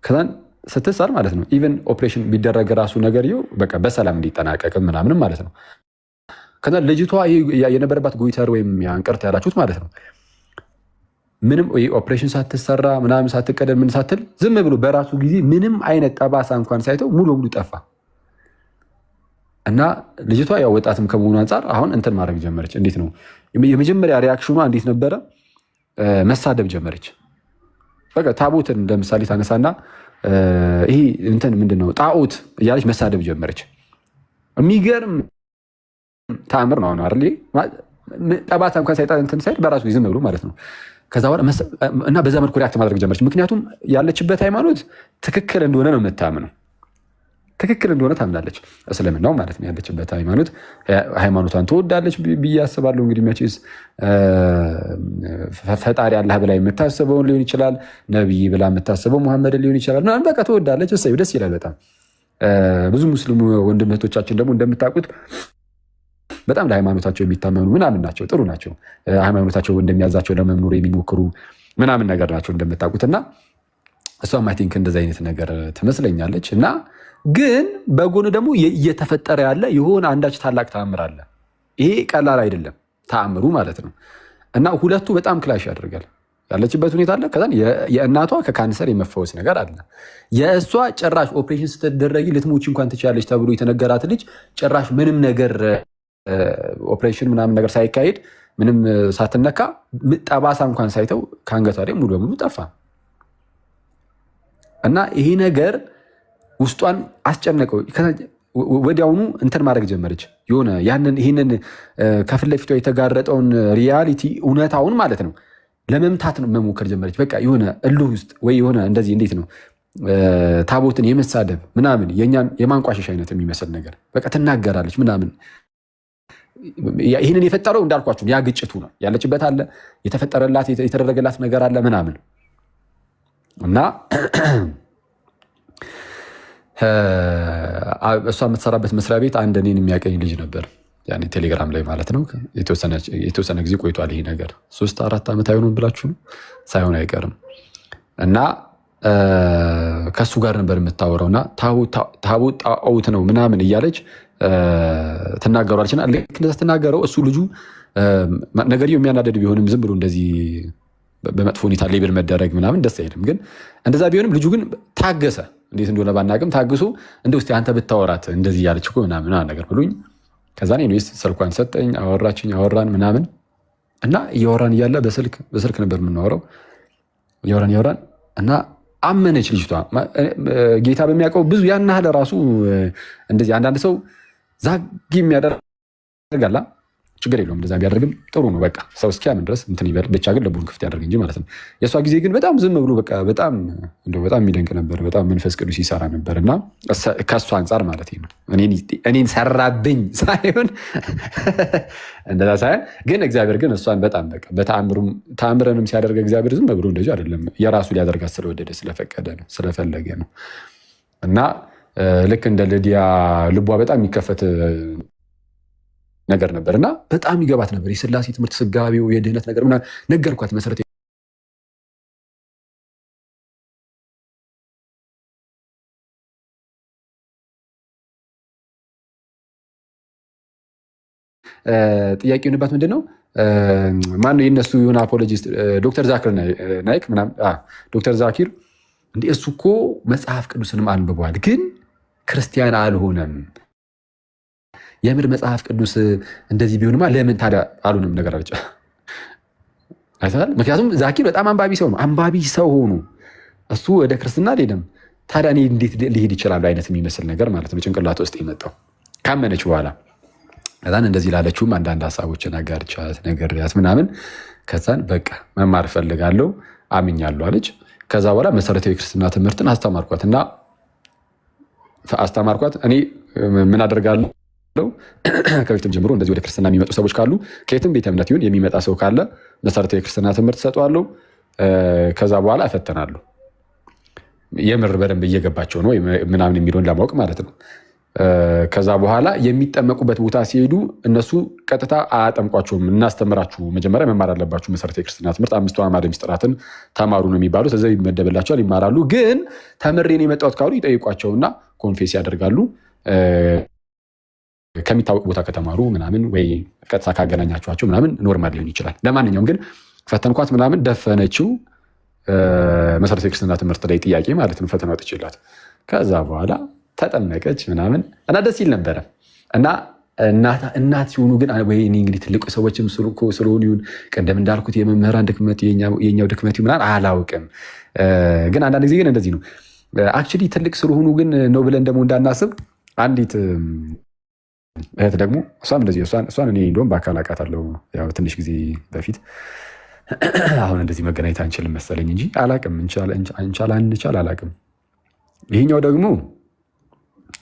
ከዛን ስትሳል ማለት ነው ኢቨን ኦፕሬሽን ቢደረግ ራሱ ነገር ይኸው በቃ በሰላም እንዲጠናቀቅ ምናምን ማለት ነው። ከዛ ልጅቷ የነበረባት ጎይተር ወይም አንቀርት ያላችሁት ማለት ነው ምንም ኦፕሬሽን ሳትሰራ ምናምን ሳትቀደም ምን ሳትል ዝም ብሎ በራሱ ጊዜ ምንም አይነት ጠባሳ እንኳን ሳይተው ሙሉ በሙሉ ጠፋ። እና ልጅቷ ያው ወጣትም ከመሆኑ አንጻር አሁን እንትን ማድረግ ጀመረች። እንዴት ነው የመጀመሪያ ሪያክሽኗ እንዴት ነበረ? መሳደብ ጀመረች። በቃ ታቦትን ለምሳሌ ታነሳና ይሄ እንትን ምንድነው ጣዖት እያለች መሳደብ ጀመረች። የሚገርም ተአምር ነው አይደል? ጠባሳ እንኳን ሳይጣ እንትን ሳይል በራሱ ዝም ብሎ ማለት ነው። ከዛ በኋላ እና በዛ መልኩ ሪያክት ማድረግ ጀመረች። ምክንያቱም ያለችበት ሃይማኖት ትክክል እንደሆነ ነው የምታምነው። ትክክል እንደሆነ ታምናለች። እስልምናው ማለት ነው ያለችበት ሃይማኖት ሃይማኖቷን ትወዳለች ብዬ አስባለሁ። እንግዲህ መቼስ ፈጣሪ አላህ ብላ የምታስበውን ሊሆን ይችላል፣ ነብይ ብላ የምታስበው ሙሐመድን ሊሆን ይችላል። ምናምን በቃ ትወዳለች። እሰይ ደስ ይላል በጣም። ብዙ ሙስሊም ወንድም እህቶቻችን ደግሞ እንደምታውቁት በጣም ለሃይማኖታቸው የሚታመኑ ምናምን ናቸው፣ ጥሩ ናቸው። ሃይማኖታቸው እንደሚያዛቸው ለመኖር የሚሞክሩ ምናምን ነገር ናቸው እንደምታውቁት። እና እሷም አይ ቲንክ እንደዚህ አይነት ነገር ትመስለኛለች። እና ግን በጎን ደግሞ እየተፈጠረ ያለ የሆነ አንዳች ታላቅ ተአምር አለ። ይሄ ቀላል አይደለም ተአምሩ ማለት ነው። እና ሁለቱ በጣም ክላሽ ያደርጋል። ያለችበት ሁኔታ አለ። ከዛን የእናቷ ከካንሰር የመፈወስ ነገር አለ። የእሷ ጭራሽ ኦፕሬሽን ስትደረጊ ልትሞች እንኳን ትችላለች ተብሎ የተነገራት ልጅ ጭራሽ ምንም ነገር ኦፕሬሽን ምናምን ነገር ሳይካሄድ ምንም ሳትነካ ጠባሳ እንኳን ሳይተው ከአንገቷ ላይ ሙሉ በሙሉ ጠፋ። እና ይሄ ነገር ውስጧን አስጨነቀው። ወዲያውኑ እንትን ማድረግ ጀመረች። የሆነ ይህንን ከፊት ለፊቷ የተጋረጠውን ሪያሊቲ እውነታውን ማለት ነው ለመምታት ነው መሞከር ጀመረች። በቃ የሆነ እልህ ውስጥ ወይ የሆነ እንደዚህ እንዴት ነው ታቦትን የመሳደብ ምናምን የኛን የማንቋሸሽ አይነት የሚመስል ነገር በቃ ትናገራለች ምናምን። ይህንን የፈጠረው እንዳልኳችሁ ያ ግጭቱ ነው ያለችበት አለ የተፈጠረላት የተደረገላት ነገር አለ ምናምን እና እሷ የምትሰራበት መስሪያ ቤት አንድ እኔን የሚያቀኝ ልጅ ነበር። ያኔ ቴሌግራም ላይ ማለት ነው። የተወሰነ ጊዜ ቆይቷል ይሄ ነገር 3-4 ዓመት አይሆንም ብላችሁ ነው ሳይሆን አይቀርም። እና ከሱ ጋር ነበር የምታወራውና ታቦት ጣዖት ነው ምናምን እያለች ትናገሯለችና ልክ እንደዛ ትናገረው እሱ ልጁ ነገርየው የሚያናደድ ቢሆንም ዝም ብሎ እንደዚህ በመጥፎ ሁኔታ ሌብል መደረግ ምናምን ደስ አይልም። ግን እንደዛ ቢሆንም ልጁ ግን ታገሰ። እንዴት እንደሆነ ባናቅም ታግሶ እንደው እስቲ አንተ ብታወራት እንደዚህ ያለች እኮ ምናምን ነገር ብሎኝ ከዛ ነው ስልኳን ሰጠኝ። አወራን ምናምን እና እያወራን እያለ በስልክ ነበር የምናወራው። እያወራን እና አመነች ልጅቷ። ጌታ በሚያውቀው ብዙ ያን ያህል ራሱ እንደዚህ አንዳንድ ሰው ዛጊ የሚያደርጋላ ችግር የለውም እንደዛ ቢያደርግም ጥሩ ነው። በቃ ሰው እስኪያምን ድረስ እንትን ይበል ብቻ ግን ልቡን ክፍት ያደርግ እንጂ ማለት ነው። የእሷ ጊዜ ግን በጣም ዝም ብሎ በቃ በጣም የሚደንቅ ነበር። በጣም መንፈስ ቅዱስ ይሰራ ነበር እና ከእሷ አንጻር ማለት ነው እኔን ሰራብኝ ሳይሆን እንደዛ ሳይሆን ግን እግዚአብሔር ግን እሷን በጣም በቃ በተአምረንም ሲያደርግ እግዚአብሔር ዝም ብሎ እንደዚህ አይደለም። የራሱ ሊያደርጋት ስለወደደ ስለፈቀደ ነው ስለፈለገ ነው። እና ልክ እንደ ልዲያ ልቧ በጣም የሚከፈት ነገር ነበር እና በጣም ይገባት ነበር። የሥላሴ ትምህርት ስጋቢው የድህነት ነገር ምናምን ነገርኳት። መሰረት ጥያቄ የሆነባት ምንድን ነው ማነው የነሱ የሆነ አፖሎጂስት ዶክተር ዛኪር ናይክ ምናምን ዶክተር ዛኪር እንዲህ እሱ እኮ መጽሐፍ ቅዱስንም አንብቧል ግን ክርስቲያን አልሆነም። የምር መጽሐፍ ቅዱስ እንደዚህ ቢሆንማ ለምን ታዲያ አሉንም ነገር አለች አይተሃል። ምክንያቱም ዛኪር በጣም አንባቢ ሰው ነው። አንባቢ ሰው ሆኖ እሱ ወደ ክርስትና አልሄደም። ታዲያ እኔ እንዴት ሊሄድ ይችላሉ አይነት የሚመስል ነገር ማለት ነው ጭንቅላት ውስጥ የመጣው ካመነች በኋላ። ከዛን እንደዚህ ላለችውም አንዳንድ ሀሳቦችን አጋርቻት ነገርያት ምናምን። ከዛን በቃ መማር እፈልጋለሁ አምኛለሁ አለች። ከዛ በኋላ መሰረታዊ ክርስትና ትምህርትን አስተማርኳት። እኔ ምን አደርጋለሁ ከበፊትም ጀምሮ እንደዚህ ወደ ክርስትና የሚመጡ ሰዎች ካሉ ከየትም ቤተ እምነት ይሁን የሚመጣ ሰው ካለ መሰረታዊ ክርስትና ትምህርት ሰጠዋለሁ። ከዛ በኋላ እፈተናለሁ የምር በደንብ እየገባቸው ነው ምናምን የሚለውን ለማወቅ ማለት ነው። ከዛ በኋላ የሚጠመቁበት ቦታ ሲሄዱ እነሱ ቀጥታ አያጠምቋቸውም። እናስተምራችሁ መጀመሪያ መማር አለባችሁ መሰረታዊ ክርስትና ትምህርት 5 አዕማደ ምስጢራትን ተማሩ ነው የሚባሉት። እዛ ይመደብላቸዋል ይማራሉ። ግን ተምሬን የመጣሁት ካሉ ይጠይቋቸውና ኮንፌስ ያደርጋሉ። ከሚታወቅ ቦታ ከተማሩ ምናምን ወይ ቀጥታ ካገናኛቸዋቸው ምናምን ኖርማል ሊሆን ይችላል። ለማንኛውም ግን ፈተንኳት ምናምን ደፈነችው። መሰረታዊ ክርስትና ትምህርት ላይ ጥያቄ ማለት ነው ፈተና ወጥቼላት ከዛ በኋላ ተጠመቀች ምናምን እና ደስ ይል ነበረ። እና እናት ሲሆኑ ግን ወይ እኔ እንግዲህ ትልቁ ሰዎችም ስለሆኑ ይሁን ቀደም እንዳልኩት የመምህራን ድክመት የኛው ድክመት ምናምን አላውቅም። ግን አንዳንድ ጊዜ ግን እንደዚህ ነው አክቹዋሊ ትልቅ ስለሆኑ ግን ነው ብለን ደግሞ እንዳናስብ አንዲት እህት ደግሞ እሷም እንደዚህ እሷን እኔ እንደውም በአካል አውቃታለሁ ያው ትንሽ ጊዜ በፊት። አሁን እንደዚህ መገናኘት አንችልም መሰለኝ እንጂ አላውቅም እንቻል አላውቅም። ይሄኛው ደግሞ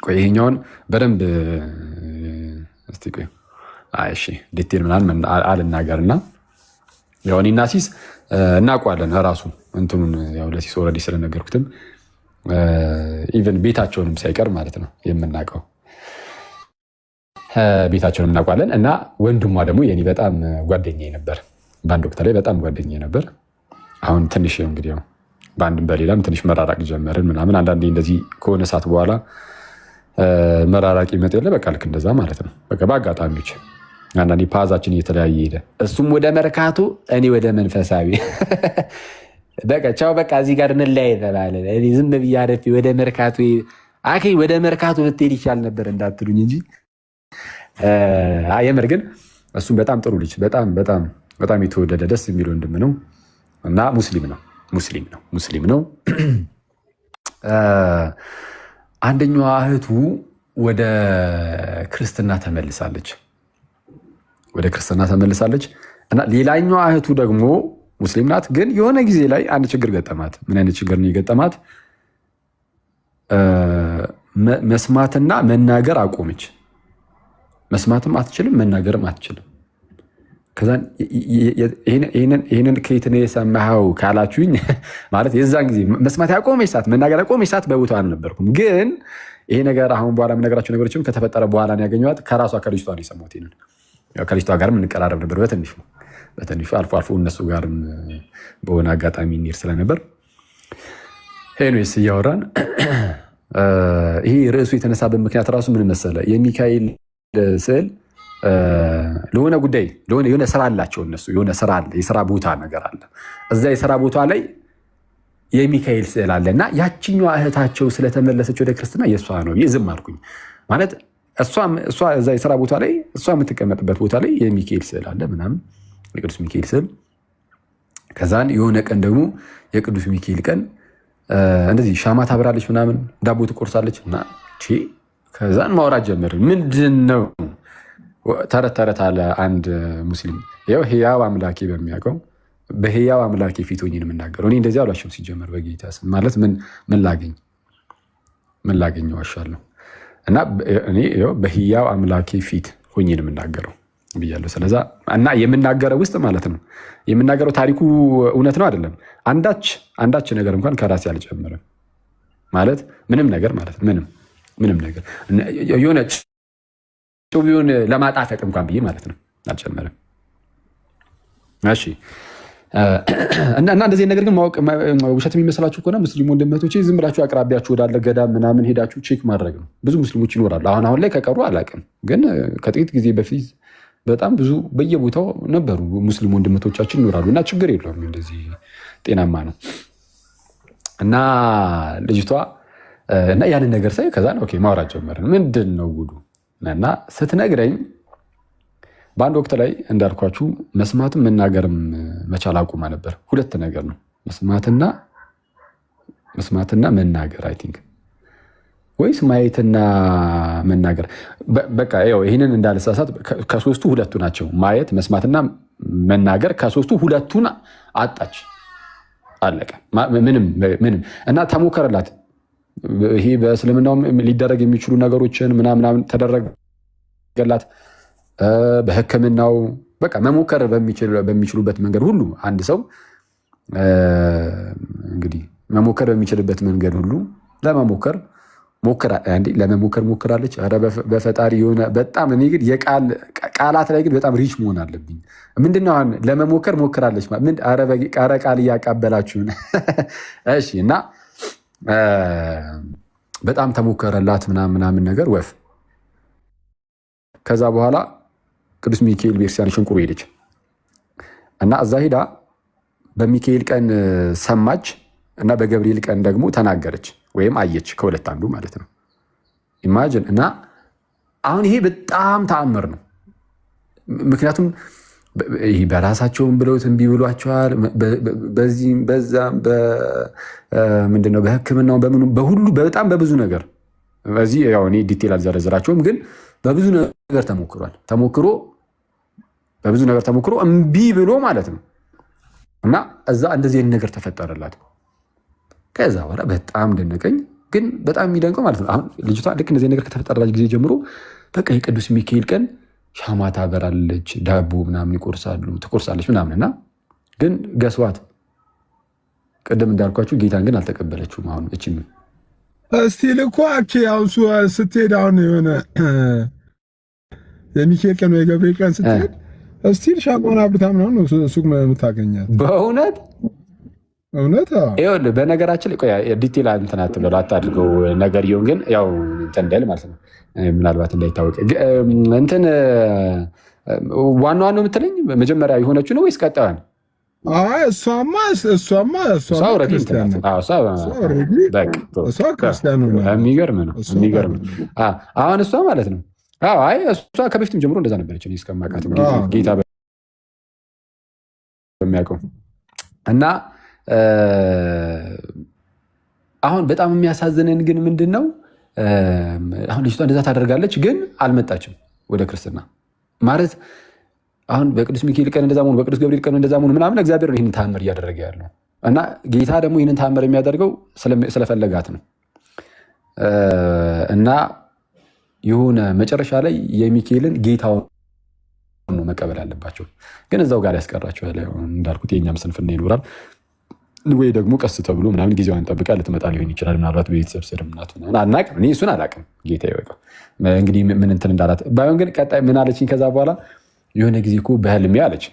ቆይ ይሄኛውን በደንብ እስቲ ቆይ እሺ ዲቴል ምናምን አልናገርና ያው እኔና ሲስ እናውቀዋለን ራሱ እንትኑን ያው ለሲስ ኦልሬዲ ስለነገርኩትም ኢቭን ቤታቸውንም ሳይቀር ማለት ነው የምናውቀው ቤታቸውን እናውቃለን። እና ወንድሟ ደግሞ የኔ በጣም ጓደኛዬ ነበር። በአንድ ወቅት ላይ በጣም ጓደኛዬ ነበር። አሁን ትንሽ እንግዲህ በአንድም በሌላም ትንሽ መራራቅ ጀመርን ምናምን። አንዳንዴ እንደዚህ ከሆነ ሰዓት በኋላ መራራቅ ይመጣ የለ በቃ ልክ እንደዛ ማለት ነው። በቃ በአጋጣሚዎች አንዳንዴ ፓዛችን እየተለያየ ሄደ። እሱም ወደ መርካቶ እኔ ወደ መንፈሳዊ በቃ ቻው በቃ እዚህ ጋር እንለያይ ተባለ። እኔ ዝም ብዬ አረፌ ወደ መርካቶ ወደ መርካቶ ልትሄድ ይቻል ነበር እንዳትሉኝ እንጂ የምር ግን እሱም በጣም ጥሩ ልጅ በጣም የተወደደ ደስ የሚል ወንድም ነው እና ሙስሊም ነው። አንደኛዋ እህቱ ወደ ክርስትና ተመልሳለች እና ሌላኛዋ እህቱ ደግሞ ሙስሊም ናት። ግን የሆነ ጊዜ ላይ አንድ ችግር ገጠማት። ምን አይነት ችግር ነው የገጠማት? መስማትና መናገር አቆመች። መስማትም አትችልም፣ መናገርም አትችልም። ከዛን ይህንን ከየት ነው የሰማኸው ካላችሁኝ ማለት የዛን ጊዜ መስማት ያቆመች ሰዓት መናገር ያቆመች ሰዓት በቦታው አልነበርኩም። ግን ይሄ ነገር አሁን በኋላ የምነግራቸው ነገሮችም ከተፈጠረ በኋላ ነው ያገኘኋት። ከራሷ ከልጅቷ ነው የሰማሁት። ይሄንን ከልጅቷ ጋርም እንቀራረብ ነበር በትንሹ አልፎ አልፎ እነሱ ጋርም በሆነ አጋጣሚ እንሄድ ስለነበር ሄኖስ እያወራን ይሄ ርዕሱ የተነሳበት ምክንያት ራሱ ምን መሰለ? የሚካኤል ስዕል ለሆነ ጉዳይ የሆነ ስራ አላቸው እነሱ የሆነ ስራ አለ፣ የስራ ቦታ ነገር አለ። እዛ የስራ ቦታ ላይ የሚካኤል ስዕል አለ እና ያችኛዋ እህታቸው ስለተመለሰች ወደ ክርስትና የእሷ ነው ዝም አልኩኝ። ማለት እሷ እዛ የስራ ቦታ ላይ እሷ የምትቀመጥበት ቦታ ላይ የሚካኤል ስዕል አለ ምናምን፣ የቅዱስ ሚካኤል ስዕል። ከዛን የሆነ ቀን ደግሞ የቅዱስ ሚካኤል ቀን እንደዚህ ሻማ ታብራለች ምናምን፣ ዳቦ ትቆርሳለች እና ከዛን ማውራት ጀመርን። ምንድን ነው ተረት ተረት አለ አንድ ሙስሊም፣ ይኸው ህያው አምላኬ በሚያውቀው በህያው አምላኬ ፊት ሆኜ ነው የምናገረው። እኔ እንደዚህ አሏቸው ሲጀመር በጌታ ስም ማለት ምን ላገኝ ዋሻለሁ እና እኔ በህያው አምላኬ ፊት ሆኜ ነው የምናገረው ብያለሁ። ስለዛ እና የምናገረው ውስጥ ማለት ነው የምናገረው ታሪኩ እውነት ነው አይደለም፣ አንዳች ነገር እንኳን ከራሴ አልጨምርም ማለት ምንም ነገር ማለት ምንም ነገር የሆነ ቢሆን ለማጣፈጥ እንኳን ብዬ ማለት ነው አልጨመረም። እሺ እና እንደዚህ ነገር ግን ማወቅ ውሸት የሚመስላችሁ ከሆነ ሙስሊም ወንድሞቼ ዝም ብላችሁ አቅራቢያችሁ ወዳለ ገዳም ምናምን ሄዳችሁ ቼክ ማድረግ ነው። ብዙ ሙስሊሞች ይኖራሉ። አሁን ላይ ከቀሩ አላውቅም፣ ግን ከጥቂት ጊዜ በፊት በጣም ብዙ በየቦታው ነበሩ ሙስሊም ወንድሞቻችን ይኖራሉ እና ችግር የለውም፣ እንደዚህ ጤናማ ነው። እና ልጅቷ እና ያንን ነገር ሳይ ከዛ ኦኬ ማውራት ጀመርን። ምንድን ነው ጉዱ እና ስትነግረኝ በአንድ ወቅት ላይ እንዳልኳችሁ መስማትም መናገርም መቻል አቁማ ነበር። ሁለት ነገር ነው መስማትና መናገር አይ ቲንክ ወይስ ማየትና መናገር። በቃ ይህንን እንዳልሳሳት ከሶስቱ ሁለቱ ናቸው። ማየት፣ መስማትና መናገር ከሶስቱ ሁለቱን አጣች። አለቀ። ምንም እና ተሞከረላት። ይሄ በእስልምናውም ሊደረግ የሚችሉ ነገሮችን ምናምን ተደረገላት። በሕክምናው በቃ መሞከር በሚችሉበት መንገድ ሁሉ አንድ ሰው እንግዲህ መሞከር በሚችልበት መንገድ ሁሉ ለመሞከር ሞክራለች። ኧረ በፈጣሪ የሆነ በጣም እኔ ግን ቃላት ላይ ግን በጣም ሪች መሆን አለብኝ። ምንድነው አሁን ለመሞከር ሞክራለች። ኧረ ቃል እያቃበላችሁን። እሺ እና በጣም ተሞከረላት ምናምን ነገር ወፍ። ከዛ በኋላ ቅዱስ ሚካኤል ቤተክርስቲያን ሽንቁሩ ሄደች እና እዛ ሄዳ በሚካኤል ቀን ሰማች እና በገብርኤል ቀን ደግሞ ተናገረች ወይም አየች፣ ከሁለት አንዱ ማለት ነው። ኢማጅን። እና አሁን ይሄ በጣም ተአምር ነው። ምክንያቱም በራሳቸውን ብለውት እምቢ ብሏቸዋል። በዚህም በዛም ምንድነው በሕክምናው በሁሉ በጣም በብዙ ነገር በዚህ እኔ ዲቴል አልዘረዝራቸውም፣ ግን በብዙ ነገር በብዙ ነገር ተሞክሮ እምቢ ብሎ ማለት ነው። እና እዛ እንደዚህ አይነት ነገር ተፈጠረላት። ከዛ በኋላ በጣም ደነቀኝ። ግን በጣም የሚደንቀው ማለት ነው አሁን ልጅቷ ልክ እንደዚህ ነገር ከተፈጠረላት ጊዜ ጀምሮ በቃ የቅዱስ ሚካኤል ቀን ሻማ ታበራለች፣ ዳቦ ምናምን ትቆርሳለች ምናምን። እና ግን ገስዋት ቅድም እንዳልኳችሁ ጌታን ግን አልተቀበለችውም። አሁን እቺም እስቲል እኮ አሁን ስትሄድ አሁን የሆነ የሚካኤል ቀን ወይ የገብርኤል ቀን ስትሄድ እስቲል ሻማውን አብርታ ምናምን ነው ሱቅ የምታገኛት። በእውነት ይኸውልህ፣ በነገራችን ላይ ዲቴል እንትን አትበለው አታድርገው ነገር ይሁን፣ ግን ያው እንትን እንዳይል ማለት ነው ምናልባት እንዳይታወቅ እንትን ዋናዋ ነው የምትለኝ መጀመሪያ የሆነችው ነው ወይስ ቀጣዩን? እሷማ የሚገርም ነው። አሁን እሷ ማለት ነው እሷ ከበፊትም ጀምሮ እንደዛ ነበረች እስከማውቃት ጌታ በሚያውቀው። እና አሁን በጣም የሚያሳዝነን ግን ምንድን ነው አሁን ልጅቷ እንደዛ ታደርጋለች፣ ግን አልመጣችም ወደ ክርስትና ማለት አሁን በቅዱስ ሚካኤል ቀን እንደዛ መሆኑ በቅዱስ ገብርኤል ቀን እንደዛ መሆኑ ምናምን እግዚአብሔር ነው ይህንን ተአምር እያደረገ ያለው። እና ጌታ ደግሞ ይህንን ተአምር የሚያደርገው ስለፈለጋት ነው። እና የሆነ መጨረሻ ላይ የሚካኤልን ጌታውን ነው መቀበል ያለባቸው። ግን እዛው ጋር ያስቀራቸዋል። እንዳልኩት የኛም ስንፍና ይኖራል። ወይ ደግሞ ቀስ ተብሎ ምናምን ጊዜዋን ጠብቃ ልትመጣ ሊሆን ይችላል። ምናልባት ቤተሰብ ስርምናት አናቅም። እኔ እሱን አላቅም። ጌታ ይወቀው እንግዲህ ምን እንትን እንዳላት ባይሆን። ግን ቀጣይ ምን አለችኝ ከዛ በኋላ የሆነ ጊዜ እኮ በህልሜ አለች።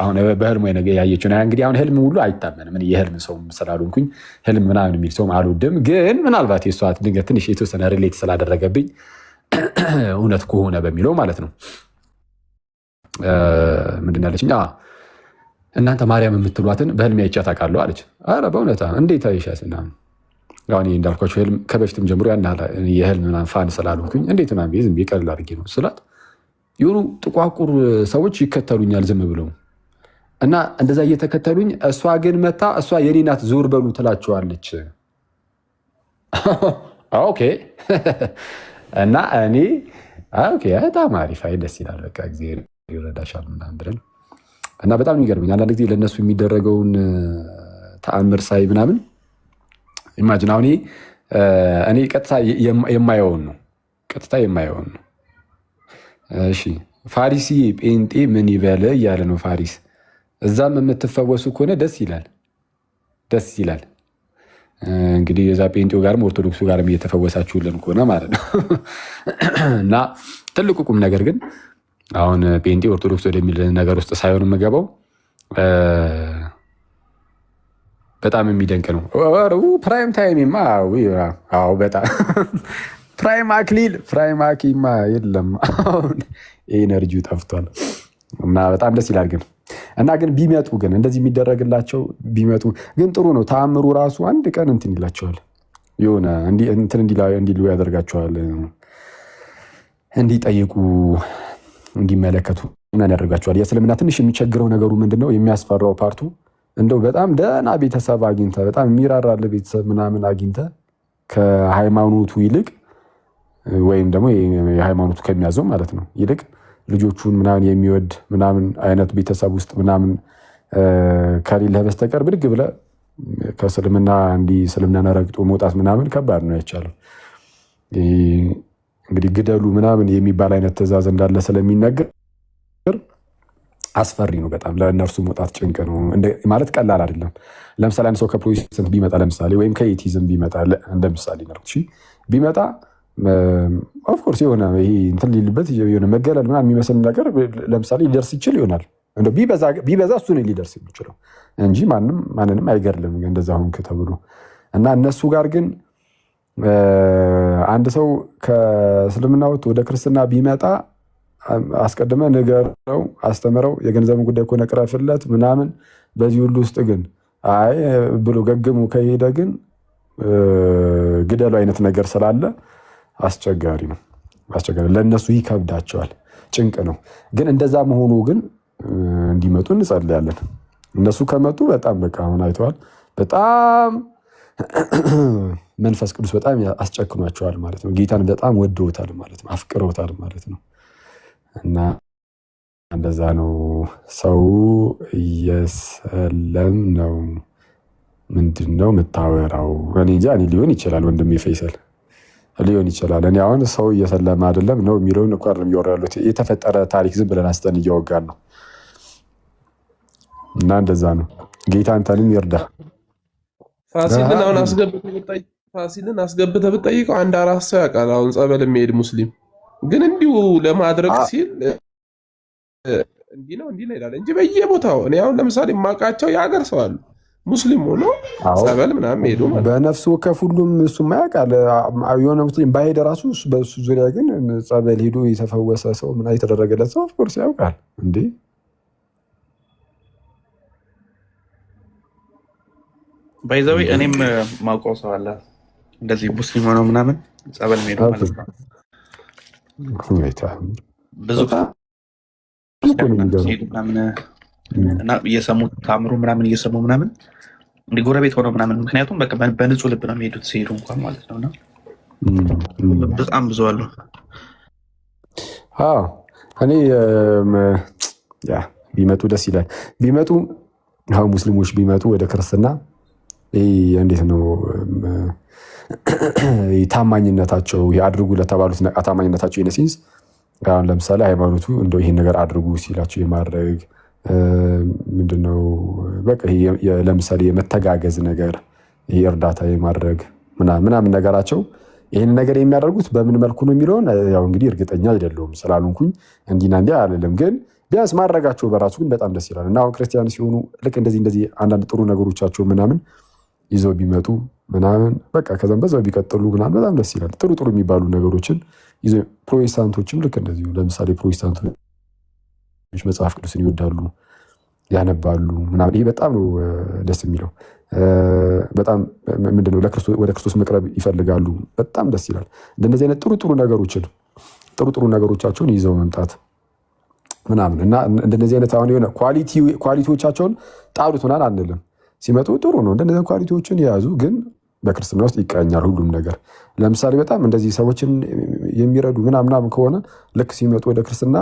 አሁን በህልሙ ያየችው እንግዲህ አሁን ህልም ሁሉ አይታመንም። እኔ የህልም ሰው ስላልሆንኩኝ ህልም ምናምን የሚል ሰውም አልወድም። ግን ምናልባት የሷ ድንገት ትንሽ የተወሰነ ሪሌት ስላደረገብኝ እውነት ከሆነ በሚለው ማለት ነው። ምንድን ያለችኝ እናንተ ማርያም የምትሏትን በህልሜ አይቻት አውቃለሁ አለች። ኧረ በእውነታ እንዴት አይሻት? አሁን እንዳልኳቸው ህልም ከበፊትም ጀምሮ ያን የህልም ፋን ስላልሆንኩኝ እንዴት ምናምን ዝም ብዬ ቀልል አድርጌ ነው ስላት የሆኑ ጥቋቁር ሰዎች ይከተሉኛል ዝም ብለው እና እንደዛ እየተከተሉኝ፣ እሷ ግን መታ እሷ የኔ ናት ዞር በሉ ትላቸዋለች። ኦኬ እና እኔ በጣም አሪፍ ደስ ይላል። በቃ እግዚአብሔር ይረዳሻል ምናምን ብለን እና በጣም የሚገርመኝ አንዳንድ ጊዜ ለእነሱ የሚደረገውን ተአምር ሳይ ምናምን ኢማጂን አሁን እኔ ቀጥታ የማየውን ነው። እሺ ፋሪሲ ጴንጤ ምን ይበል እያለ ነው ፋሪስ። እዛም የምትፈወሱ ከሆነ ደስ ይላል። እንግዲህ የዛ ጴንጤው ጋርም ኦርቶዶክሱ ጋርም እየተፈወሳችሁልን ከሆነ ማለት ነው። እና ትልቁ ቁም ነገር ግን አሁን ጴንጤ ኦርቶዶክስ ወደሚል ነገር ውስጥ ሳይሆን የምገባው በጣም የሚደንቅ ነው። ፕራይም ታይምማ በጣም ፕራይም አክሊል ፕራይም አኪማ የለም። አሁን ኤነርጂው ጠፍቷል እና በጣም ደስ ይላል። ግን ቢመጡ ግን እንደዚህ የሚደረግላቸው ቢመጡ ግን ጥሩ ነው። ተአምሩ ራሱ አንድ ቀን እንትን ይላቸዋል፣ የሆነ እንትን እንዲሉ ያደርጋቸዋል፣ እንዲጠይቁ እንዲመለከቱ ምን ያደርጋቸዋል። የእስልምና ትንሽ የሚቸግረው ነገሩ ምንድነው? የሚያስፈራው ፓርቱ እንደው በጣም ደህና ቤተሰብ አግኝተ በጣም የሚራራል ቤተሰብ ምናምን አግኝተ ከሃይማኖቱ ይልቅ ወይም ደግሞ የሃይማኖቱ ከሚያዘው ማለት ነው ይልቅ ልጆቹን ምናምን የሚወድ ምናምን አይነት ቤተሰብ ውስጥ ምናምን ከሌለህ በስተቀር ብድግ ብለህ ከእስልምና እስልምናን ረግጦ መውጣት ምናምን ከባድ ነው አይቻልም። እንግዲህ ግደሉ ምናምን የሚባል አይነት ትእዛዝ እንዳለ ስለሚነገር አስፈሪ ነው በጣም። ለእነርሱ መውጣት ጭንቅ ነው ማለት ቀላል አይደለም። ለምሳሌ አንድ ሰው ከፕሮቴስታንት ቢመጣ ለምሳሌ ወይም ከኤቲዝም ቢመጣ እንደምሳሌ ቢመጣ ኦፍኮርስ የሆነ ይሄ እንትን ሊልበት የሆነ መገለል ምናምን የሚመስል ነገር ለምሳሌ ሊደርስ ይችል ይሆናል። ቢበዛ እሱ ነው ሊደርስ የሚችለው እንጂ ማንንም አይገድልም እንደዛ ሆንክ ተብሎ እና እነሱ ጋር ግን አንድ ሰው ከእስልምና ወደ ክርስትና ቢመጣ አስቀድመ ንገረው፣ አስተምረው፣ የገንዘብን ጉዳይ ከሆነ ቅረፍለት ምናምን። በዚህ ሁሉ ውስጥ ግን አይ ብሎ ገግሙ ከሄደ ግን ግደሉ አይነት ነገር ስላለ አስቸጋሪ ነው። ለእነሱ ይከብዳቸዋል፣ ጭንቅ ነው። ግን እንደዛ መሆኑ ግን እንዲመጡ እንጸልያለን። እነሱ ከመጡ በጣም በቃ አሁን አይተዋል። በጣም መንፈስ ቅዱስ በጣም አስጨክኗቸዋል ማለት ነው። ጌታን በጣም ወደውታል ማለት ነው፣ አፍቅረውታል ማለት ነው። እና እንደዛ ነው። ሰው እየሰለም ነው። ምንድን ነው የምታወራው? እኔ እንጃ። እኔ ሊሆን ይችላል ወንድሜ ፈይሰል ሊሆን ይችላል። እኔ አሁን ሰው እየሰለመ አይደለም ነው የሚለውን እኮ አይደለም እያወራ ያሉት። የተፈጠረ ታሪክ ዝም ብለን አስተን እያወጋን ነው። እና እንደዛ ነው። ጌታ አንተንም ይርዳ። ፋሲልን አስገብተህ ብትጠይቀው አንድ አራት ሰው ያውቃል። አሁን ጸበል የሚሄድ ሙስሊም ግን እንዲሁ ለማድረግ ሲል እንዲህ ነው ይላል እንጂ በየቦታው እኔ አሁን ለምሳሌ የማውቃቸው የሀገር ሰው አሉ ሙስሊም ሆኖ ጸበል ምናምን ሄዱ ማለት በነፍሱ ወከፍ ሁሉም እሱማ ያውቃል። የሆነ ሙስሊም ባይሄድ ራሱ በሱ ዙሪያ ግን ጸበል ሄዶ የተፈወሰ ሰው ምን የተደረገለት ሰው ኦፍኮርስ ያውቃል እንዴ። ባይዘዌ እኔም ማውቀው ሰው አለ እንደዚህ ሙስሊም ሆነው ምናምን ጸበል ሄዱ ማለት ነው። ብዙ እና እየሰሙት ታምሩ ምናምን እየሰሙ ምናምን እንዲህ ጎረቤት ሆነው ምናምን ምክንያቱም በቃ በንጹህ ልብ ነው የሚሄዱት ሲሄዱ እንኳን ማለት ነው። እና በጣም ብዙ አሉ። እኔ ቢመጡ ደስ ይላል። ቢመጡ ሙስሊሞች ቢመጡ ወደ ክርስትና እንዴት ነው ታማኝነታቸው ያድርጉ ለተባሉት ታማኝነታቸው ኢነሲንስ አሁን ለምሳሌ ሃይማኖቱ እንደው ይሄን ነገር አድርጉ ሲላቸው የማድረግ ምንድነው በቃ ለምሳሌ የመተጋገዝ ነገር ይሄ እርዳታ የማድረግ ምናምን ነገራቸው ይሄን ነገር የሚያደርጉት በምን መልኩ ነው የሚለውን ያው እንግዲህ እርግጠኛ አይደለሁም ስላልሆንኩኝ እንዲና እንዲያ አይደለም፣ ግን ቢያንስ ማድረጋቸው በራሱ ግን በጣም ደስ ይላል። እና አሁን ክርስቲያን ሲሆኑ ልክ እንደዚህ አንዳንድ ጥሩ ነገሮቻቸው ምናምን ይዘው ቢመጡ ምናምን በቃ ከዛም በዛው ቢቀጥሉ ምናምን በጣም ደስ ይላል። ጥሩ የሚባሉ ነገሮችን ይዘው ፕሮቴስታንቶችም ልክ እንደዚሁ ለምሳሌ ፕሮቴስታንቶች መጽሐፍ ቅዱስን ይወዳሉ፣ ያነባሉ ምናምን ይሄ በጣም ነው ደስ የሚለው። በጣም ምንድነው ወደ ክርስቶስ መቅረብ ይፈልጋሉ። በጣም ደስ ይላል። እንደዚህ አይነት ጥሩ ነገሮቻቸውን ይዘው መምጣት ምናምን እና እንደዚህ አይነት አሁን የሆነ ኳሊቲዎቻቸውን ጣሉት ምናምን አንልም። ሲመጡ ጥሩ ነው እንደነዚህ ኳሊቲዎችን የያዙ ግን በክርስትና ውስጥ ይቀኛል ሁሉም ነገር። ለምሳሌ በጣም እንደዚህ ሰዎችን የሚረዱ ምናምን ከሆነ ልክ ሲመጡ ወደ ክርስትና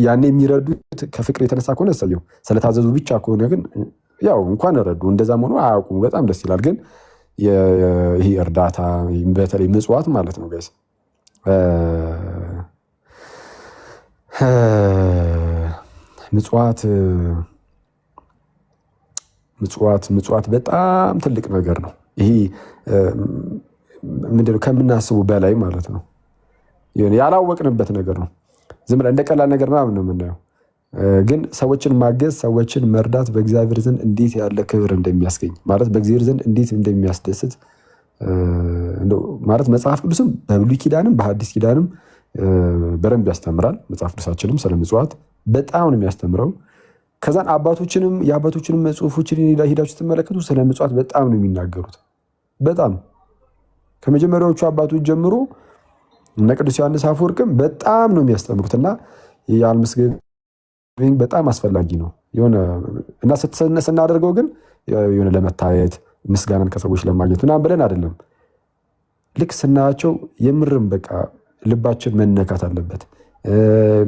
ያኔ የሚረዱት ከፍቅር የተነሳ ከሆነ እሰየው፣ ስለታዘዙ ብቻ ከሆነ ግን ያው እንኳን ረዱ እንደዛም ሆኖ አያውቁም። በጣም ደስ ይላል። ግን ይሄ እርዳታ በተለይ ምጽዋት ማለት ነው ጋይስ ምጽዋት በጣም ትልቅ ነገር ነው። ይሄ ምንድነው ከምናስቡ በላይ ማለት ነው። ያላወቅንበት ነገር ነው። ዝም ብለን እንደ ቀላል ነገር ምናምን ነው የምናየው። ግን ሰዎችን ማገዝ፣ ሰዎችን መርዳት በእግዚአብሔር ዘንድ እንዴት ያለ ክብር እንደሚያስገኝ ማለት በእግዚአብሔር ዘንድ እንዴት እንደሚያስደስት ማለት መጽሐፍ ቅዱስም በብሉይ ኪዳንም በሐዲስ ኪዳንም በደንብ ያስተምራል። መጽሐፍ ቅዱሳችንም ስለ ምጽዋት በጣም ነው የሚያስተምረው። ከዛን የአባቶችንም ጽሑፎችን ሄዳችሁ ስትመለከቱ ስለ ምጽዋት በጣም ነው የሚናገሩት። በጣም ከመጀመሪያዎቹ አባቶች ጀምሮ እነ ቅዱስ ዮሐንስ አፈወርቅም በጣም ነው የሚያስተምሩት እና የአልምስገብ በጣም አስፈላጊ ነው እና ስናደርገው ግን የሆነ ለመታየት ምስጋናን ከሰዎች ለማግኘት ምናምን ብለን አይደለም። ልክ ስናያቸው የምርም በቃ ልባችን መነካት አለበት፣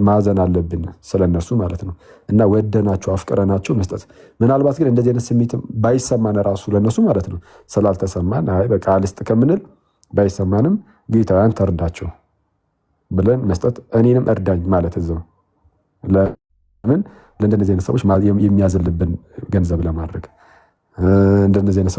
ማዘን አለብን ስለነሱ ማለት ነው እና ወደናቸው አፍቅረናቸው መስጠት። ምናልባት ግን እንደዚህ አይነት ስሜት ባይሰማን ራሱ ለነሱ ማለት ነው ስላልተሰማን አይ በቃ አልስጥ ከምንል ባይሰማንም ጌታውያን ተርዳቸው ብለን መስጠት፣ እኔንም እርዳኝ ማለት እዛው ለምን ለእንደነዚህ አይነት ሰዎች የሚያዝልብን ገንዘብ ለማድረግ እንደነዚህ አይነት